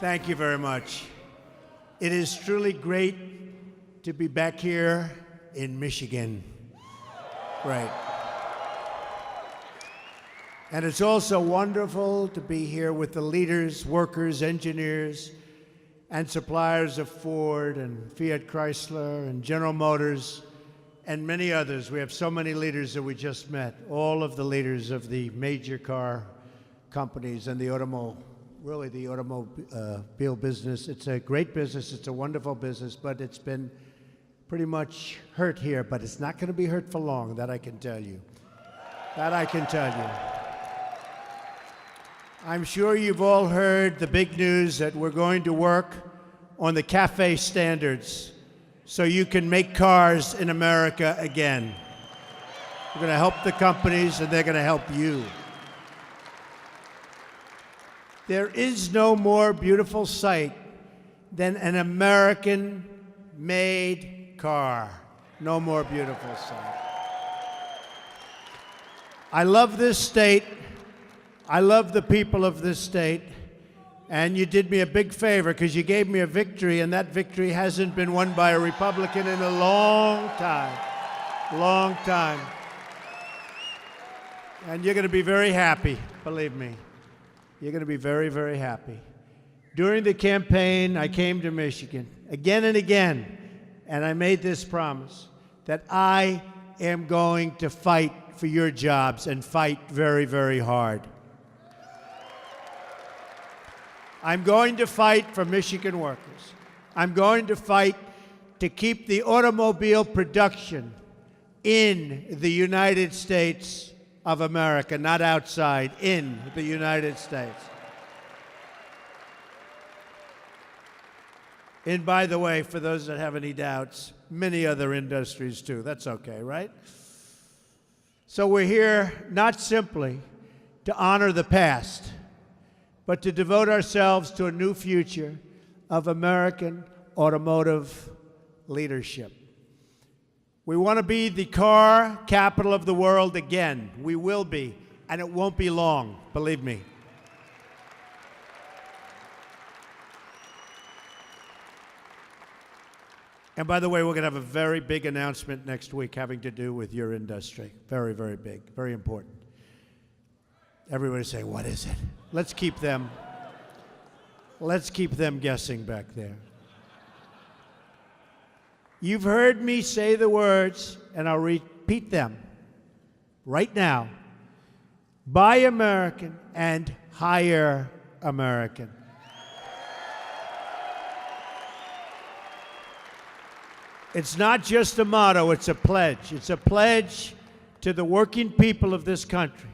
Thank you very much. It is truly great to be back here in Michigan. Right. And it's also wonderful to be here with the leaders, workers, engineers, and suppliers of Ford and Fiat Chrysler and General Motors and many others. We have so many leaders that we just met, all of the leaders of the major car companies and the automobile business. It's a great business. It's a wonderful business, but it's been pretty much hurt here. But it's not going to be hurt for long, that I can tell you. That I can tell you. I'm sure you've all heard the big news that we're going to work on the CAFE standards so you can make cars in America again. We're going to help the companies, and they're going to help you. There is no more beautiful sight than an American-made car. No more beautiful sight. I love this state. I love the people of this state. And you did me a big favor because you gave me a victory, and that victory hasn't been won by a Republican in a long time. Long time. And you're going to be very happy, believe me. You're going to be very, very happy. During the campaign, I came to Michigan again and again, and I made this promise that I am going to fight for your jobs and fight very, very hard. I'm going to fight for Michigan workers. I'm going to fight to keep the automobile production in the United States of America, not outside, in the United States. And by the way, for those that have any doubts, many other industries too. That's okay, right? So we're here not simply to honor the past, but to devote ourselves to a new future of American automotive leadership. We want to be the car capital of the world again. We will be, and it won't be long, believe me. And by the way, we're going to have a very big announcement next week having to do with your industry. Very, very big, very important. Everybody say, what is it? Let's keep them guessing back there. You've heard me say the words, and I'll repeat them right now. Buy American and hire American. It's not just a motto, it's a pledge. It's a pledge to the working people of this country.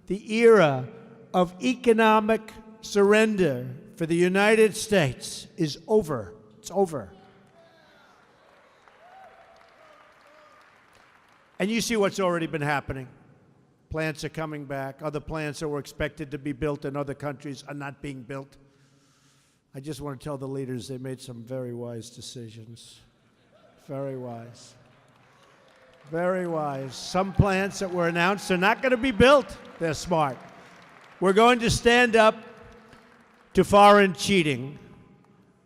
The era of economic surrender for the United States is over. It's over. And you see what's already been happening. Plants are coming back. Other plants that were expected to be built in other countries are not being built. I just want to tell the leaders they made some very wise decisions. Very wise. Very wise. Some plants that were announced are not going to be built. They're smart. We're going to stand up to foreign cheating.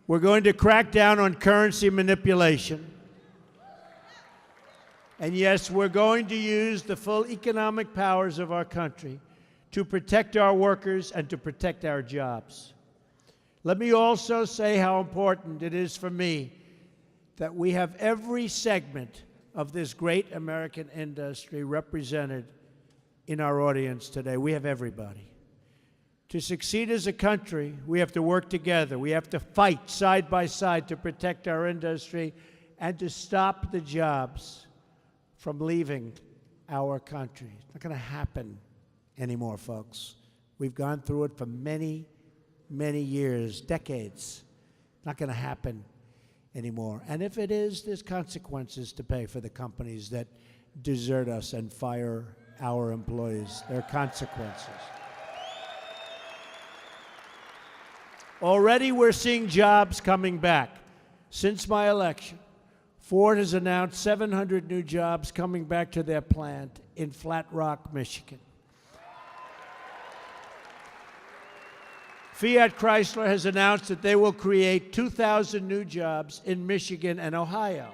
We're going to crack down on currency manipulation. And yes, we're going to use the full economic powers of our country to protect our workers and to protect our jobs. Let me also say how important it is for me that we have every segment of this great American industry represented in our audience today. We have everybody. To succeed as a country, we have to work together. We have to fight side by side to protect our industry and to stop the jobs from leaving our country. It's not going to happen anymore, folks. We've gone through it for many, many years, decades. It's not going to happen anymore. And if it is, there's consequences to pay for the companies that desert us and fire our employees. There are consequences. Already we're seeing jobs coming back. Since my election, Ford has announced 700 new jobs coming back to their plant in Flat Rock, Michigan. Fiat Chrysler has announced that they will create 2,000 new jobs in Michigan and Ohio.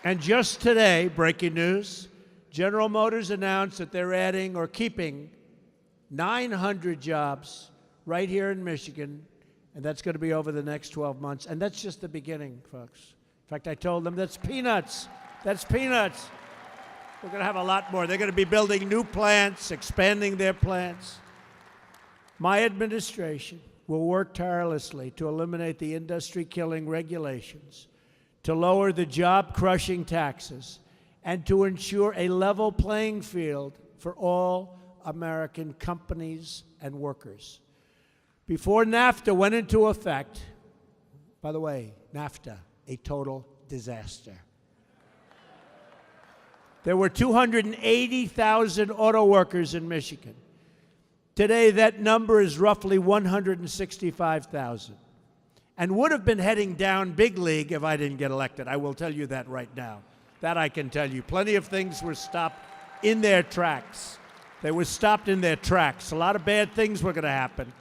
And just today, breaking news, General Motors announced that they're adding or keeping 900 jobs right here in Michigan, and that's going to be over the next 12 months. And that's just the beginning, folks. In fact, I told them that's peanuts. That's peanuts. We're going to have a lot more. They're going to be building new plants, expanding their plants. My administration will work tirelessly to eliminate the industry-killing regulations, to lower the job-crushing taxes, and to ensure a level playing field for all American companies and workers. Before NAFTA went into effect, by the way, NAFTA, a total disaster. There were 280,000 auto workers in Michigan. Today, that number is roughly 165,000. And would have been heading down big league if I didn't get elected. I will tell you that right now. That I can tell you. Plenty of things were stopped in their tracks. They were stopped in their tracks. A lot of bad things were going to happen.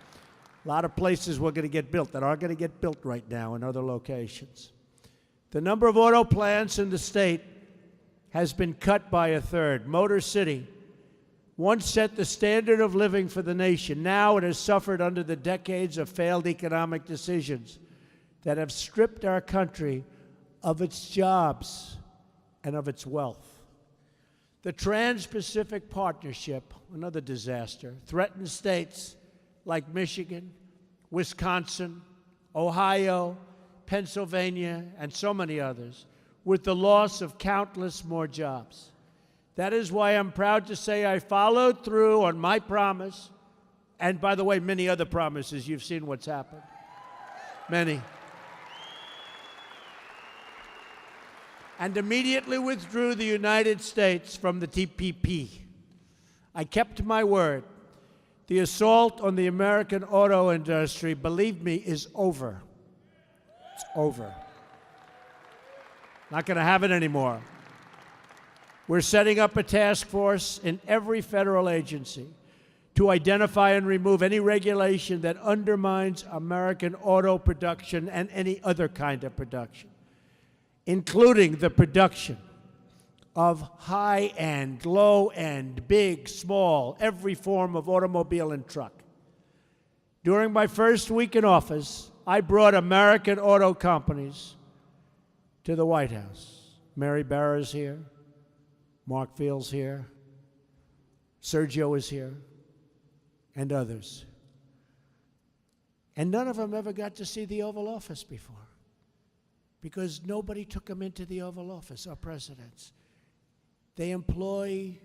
A lot of places were going to get built that are going to get built right now in other locations. The number of auto plants in the state has been cut by a third. Motor City once set the standard of living for the nation. Now it has suffered under the decades of failed economic decisions that have stripped our country of its jobs and of its wealth. The Trans-Pacific Partnership, another disaster, threatens states like Michigan, Wisconsin, Ohio, Pennsylvania, and so many others, with the loss of countless more jobs. That is why I'm proud to say I followed through on my promise, and by the way, many other promises. You've seen what's happened. Many. And immediately withdrew the United States from the TPP. I kept my word. The assault on the American auto industry, believe me, is over. It's over. Not going to have it anymore. We're setting up a task force in every federal agency to identify and remove any regulation that undermines American auto production and any other kind of production, including the production of high-end, low-end, big, small, every form of automobile and truck. During my first week in office, I brought American auto companies to the White House. Mary Barra's here. Mark Field's here. Sergio is here. And others. And none of them ever got to see the Oval Office before, because nobody took them into the Oval Office, our presidents. They employ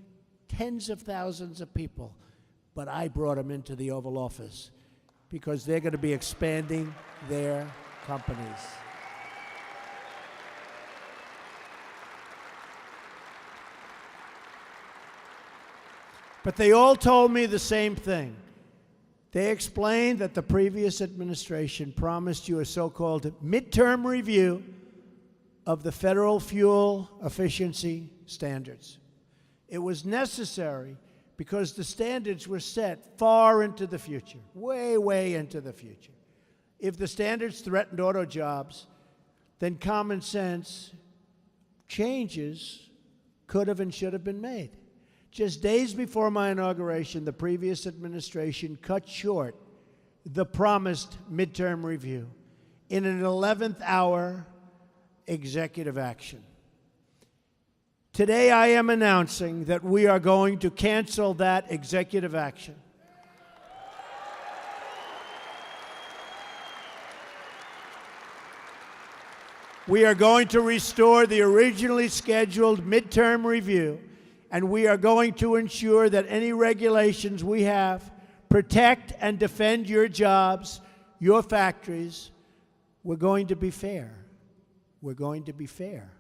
tens of thousands of people, but I brought them into the Oval Office because they're going to be expanding their companies. But they all told me the same thing. They explained that the previous administration promised you a so-called midterm review of the federal fuel efficiency standards. It was necessary because the standards were set far into the future, way, way into the future. If the standards threatened auto jobs, then common sense changes could have and should have been made. Just days before my inauguration, the previous administration cut short the promised midterm review in an 11th hour executive action. Today, I am announcing that we are going to cancel that executive action. We are going to restore the originally scheduled midterm review, and we are going to ensure that any regulations we have protect and defend your jobs, your factories. We're going to be fair. We're going to be fair.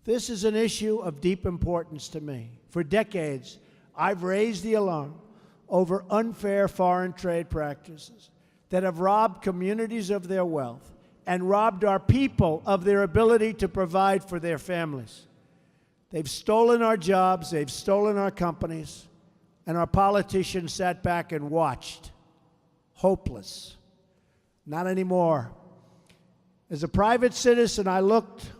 This is an issue of deep importance to me. For decades, I've raised the alarm over unfair foreign trade practices that have robbed communities of their wealth and robbed our people of their ability to provide for their families. They've stolen our jobs, they've stolen our companies, and our politicians sat back and watched, hopeless. Not anymore. As a private citizen, I looked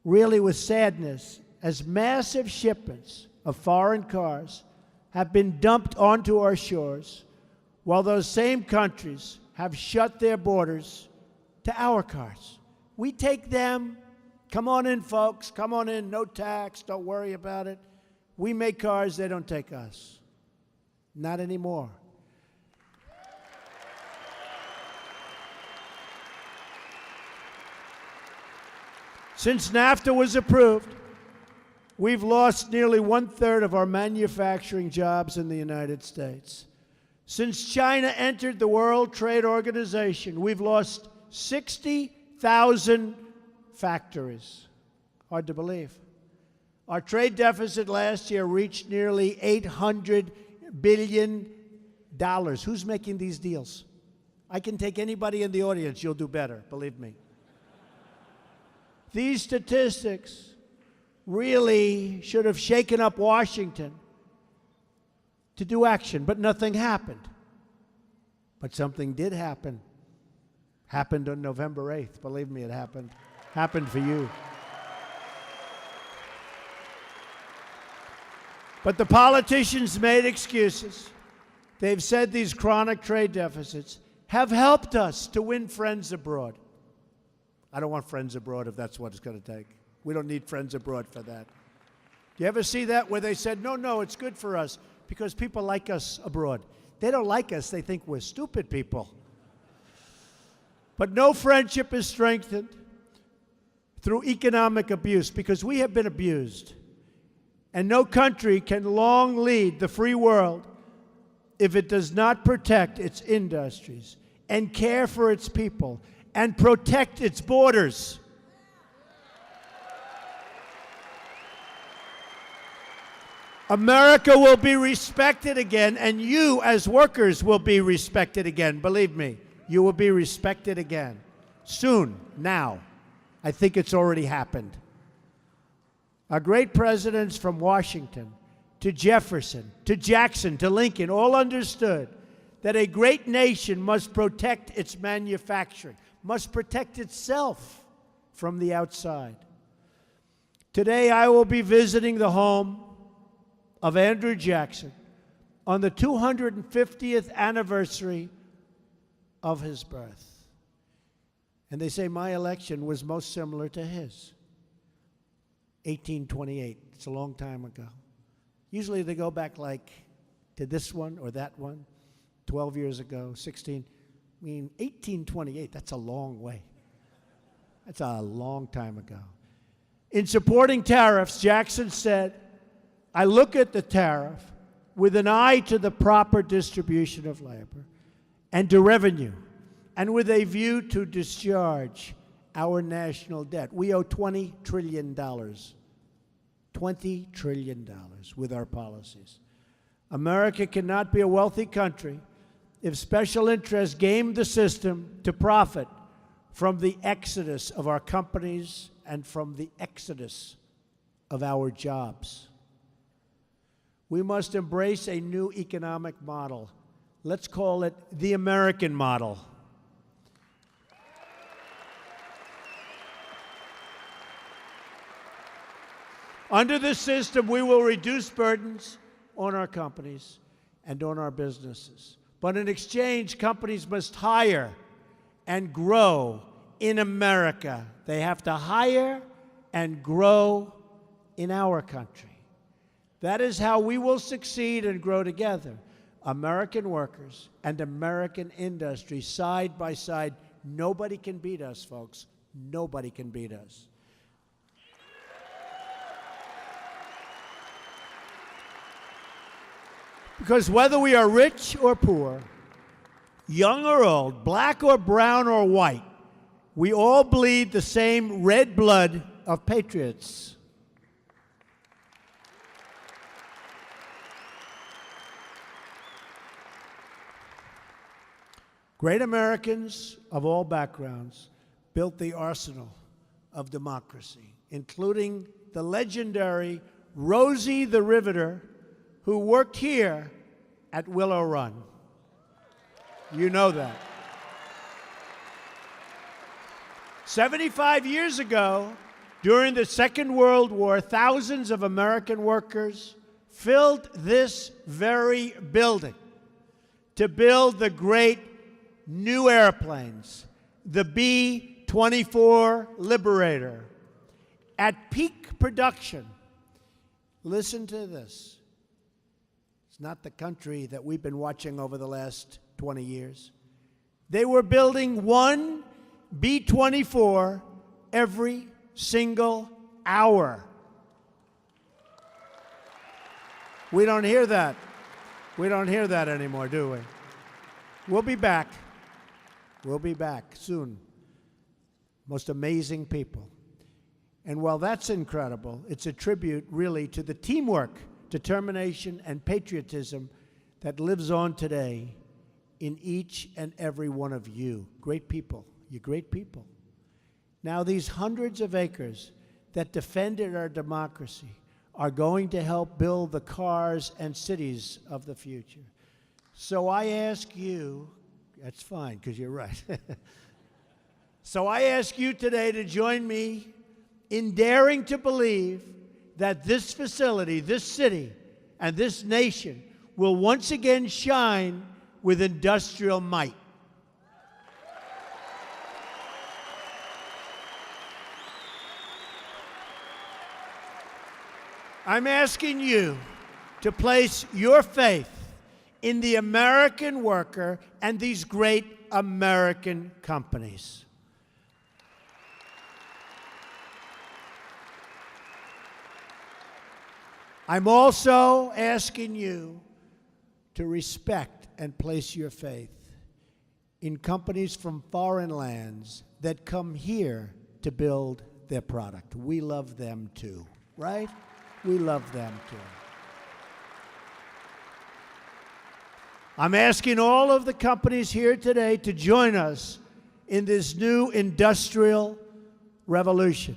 really with sadness as massive shipments of foreign cars have been dumped onto our shores, while those same countries have shut their borders to our cars. We take them. Come on in, folks. Come on in. No tax. Don't worry about it. We make cars. They don't take us. Not anymore. Since NAFTA was approved, we've lost nearly 1/3 of our manufacturing jobs in the United States. Since China entered the World Trade Organization, we've lost 60,000 factories. Hard to believe. Our trade deficit last year reached nearly $800 billion. Who's making these deals? I can take anybody in the audience. You'll do better, believe me. These statistics really should have shaken up Washington to do action, but nothing happened. But something did happen. Happened on November 8th. Believe me, it happened. Happened for you. But the politicians made excuses. They've said these chronic trade deficits have helped us to win friends abroad. I don't want friends abroad if that's what it's going to take. We don't need friends abroad for that. Do you ever see that where they said, no, it's good for us because people like us abroad? They don't like us. They think we're stupid people. But no friendship is strengthened through economic abuse because we have been abused. And no country can long lead the free world if it does not protect its industries and care for its people and protect its borders. America will be respected again, and you as workers will be respected again. Believe me, you will be respected again. Soon, now. I think it's already happened. Our great presidents from Washington to Jefferson to Jackson to Lincoln all understood that a great nation must protect its manufacturing, must protect itself from the outside. Today, I will be visiting the home of Andrew Jackson on the 250th anniversary of his birth. And they say my election was most similar to his. 1828. It's a long time ago. Usually they go back like to this one or that one, 12 years ago, 16. I mean, 1828, that's a long way. That's a long time ago. In supporting tariffs, Jackson said, I look at the tariff with an eye to the proper distribution of labor and to revenue, and with a view to discharge our national debt. We owe $20 trillion. $20 trillion with our policies. America cannot be a wealthy country if special interests game the system to profit from the exodus of our companies and from the exodus of our jobs. We must embrace a new economic model. Let's call it the American model. Under this system, we will reduce burdens on our companies and on our businesses. But in exchange, companies must hire and grow in America. They have to hire and grow in our country. That is how we will succeed and grow together. American workers and American industry side by side. Nobody can beat us, folks. Nobody can beat us. Because whether we are rich or poor, young or old, black or brown or white, we all bleed the same red blood of patriots. Great Americans of all backgrounds built the arsenal of democracy, including the legendary Rosie the Riveter, who worked here at Willow Run. You know that. 75 years ago, during the Second World War, thousands of American workers filled this very building to build the great new airplanes, the B-24 Liberator. At peak production, listen to this. It's not the country that we've been watching over the last 20 years. They were building one B-24 every single hour. We don't hear that. We don't hear that anymore, do we? We'll be back. We'll be back soon. Most amazing people. And while that's incredible, it's a tribute really to the teamwork, determination, and patriotism that lives on today in each and every one of you. Great people. You're great people. Now, these hundreds of acres that defended our democracy are going to help build the cars and cities of the future. So I ask you, that's fine, because you're right. So I ask you today to join me in daring to believe that this facility, this city, and this nation will once again shine with industrial might. I'm asking you to place your faith in the American worker and these great American companies. I'm also asking you to respect and place your faith in companies from foreign lands that come here to build their product. We love them too, right? We love them too. I'm asking all of the companies here today to join us in this new industrial revolution.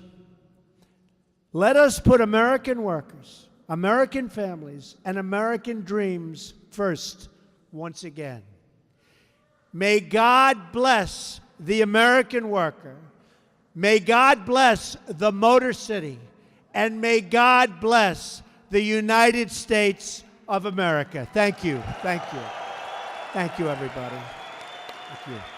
Let us put American workers, American families, and American dreams first once again. May God bless the American worker. May God bless the Motor City. And may God bless the United States of America. Thank you. Thank you. Thank you, everybody. Thank you.